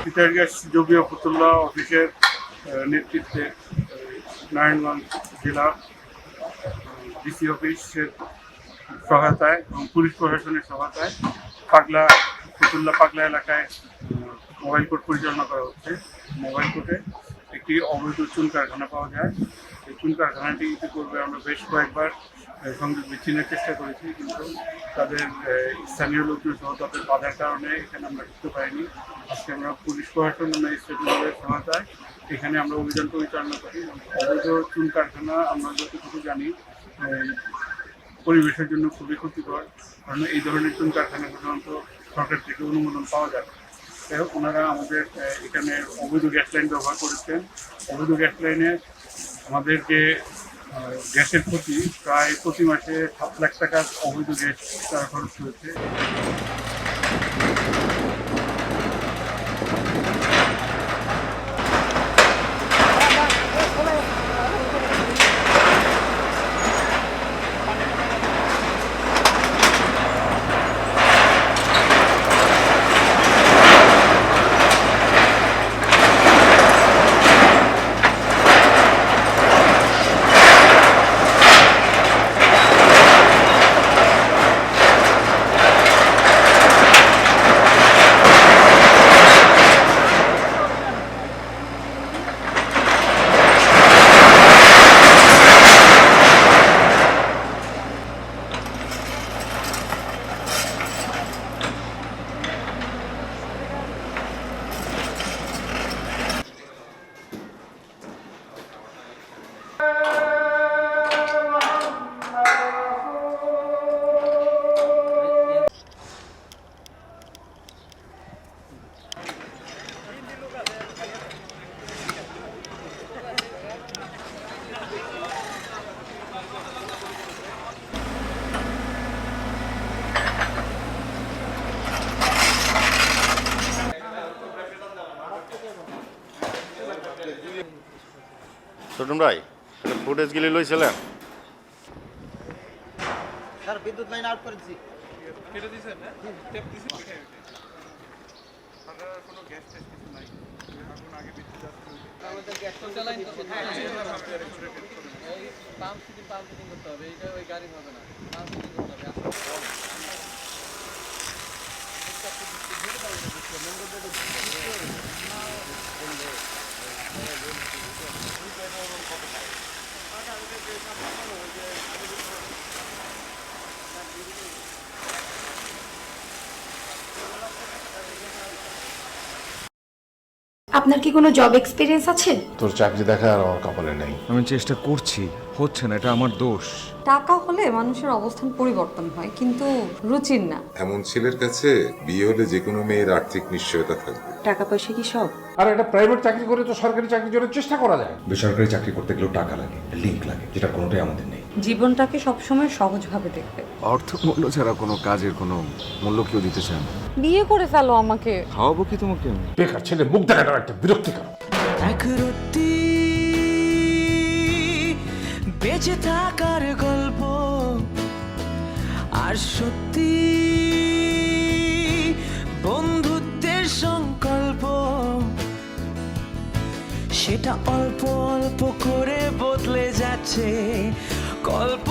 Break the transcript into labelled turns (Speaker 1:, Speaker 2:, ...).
Speaker 1: Titas gas জবিও Fatullah অফিসের নেতৃত্বে নারায়ণগঞ্জ জেলা ডিসি অফিসের সহায়তায় এবং পুলিশ প্রশাসনের সহায়তায় ফতুল্লা পাগলা এলাকায় মোবাইল কোর্ট পরিচালনা করা হচ্ছে। মোবাইল কোর্টে একটি অবৈধ চুন কারখানা পাওয়া যায়। এই চুন কারখানাটি ইতিপূর্বে আমরা বেশ কয়েকবার সংযোগ বিচ্ছিন্নের চেষ্টা করেছি, কিন্তু তাদের স্থানীয় লোকজন সহ তাদের বাধার কারণে এখানে আমরা ঢুকতে পারিনি। আজকে আমরা পুলিশ প্রশাসন এবং ম্যাজিস্ট্রেট বিভাগের সহায়তায় এখানে আমরা অভিযান পরিচালনা করি। অবৈধ চুন কারখানা আমরা যতটুকু জানি পরিবেশের জন্য খুবই ক্ষতিকর, কারণ এই ধরনের চুন কারখানা সাধারণত সরকার থেকে অনুমোদন পাওয়া যায়। যাই হোক, ওনারা আমাদের এখানে অবৈধ গ্যাস লাইন ব্যবহার করেছেন। অবৈধ গ্যাস লাইনে আমাদের যে গ্যাসের ক্ষতি, প্রায় প্রতি মাসে 7 লাখ টাকার অবৈধ গ্যাস তারা খরচ হয়েছে।
Speaker 2: ছোটন ভাই, ফুটেজ গিলি লইছিলেন?
Speaker 3: স্যার বিদ্যুৎ লাইন আউট করেছি।
Speaker 1: কেটে দিয়েছেন না? টেপ দিয়েছেন কেটে। আপনারা কোনো গ্যাস টেস্ট কিছু নাই? এখন আগে বিদ্যুৎ আসছে।
Speaker 3: আমাদের গ্যাস লাইন তো
Speaker 4: এই পাম্প ফিটিং করতে হবে। এইটা ওই গাড়ি হবে না, পাম্প ফিটিং করতে হবে।
Speaker 5: আপনার কি কোনো জব এক্সপিরিয়েন্স আছে?
Speaker 6: তোর চাকরি দেখা আর আমার কপালে নেই।
Speaker 7: আমি চেষ্টা করছি, হচ্ছে না, এটা আমার দোষ।
Speaker 8: টাকা হলে মানুষের অবস্থান পরিবর্তন হয়, কিন্তু রুচির না।
Speaker 9: এমন ছেলের কাছে বিয়ে হলে যে কোনো মেয়ের আর্থিক নিশ্চয়তা থাকবে।
Speaker 8: টাকা পয়সা কি সব?
Speaker 6: আর একটা প্রাইভেট চাকরি করে তো সরকারি চাকরির জন্য চেষ্টা করা যায়।
Speaker 10: বেসরকারি চাকরি করতে গেলেও টাকা লাগে, লিঙ্ক লাগে, যেটা কোনোটাই আমাদের নেই।
Speaker 8: জীবনটাকে সবসময় সহজভাবে দেখবে।
Speaker 7: অর্থ মূল্য ছাড়া কোনো কাজের কোনো মূল্য কেউ দিতে চায় না।
Speaker 8: বিয়ে করে ফেলো আমাকে।
Speaker 7: খাওয়াবো কি তোমাকে আমি?
Speaker 6: বেকার ছেলে মুখ দেখাটা একটা বিরক্তিকর।
Speaker 11: এক রত্তি বেঁচে থাকার গল্প, আর সত্যি বন্ধুত্বের সংকল্প, সেটা অল্প অল্প করে বদলে যাচ্ছে। গল্প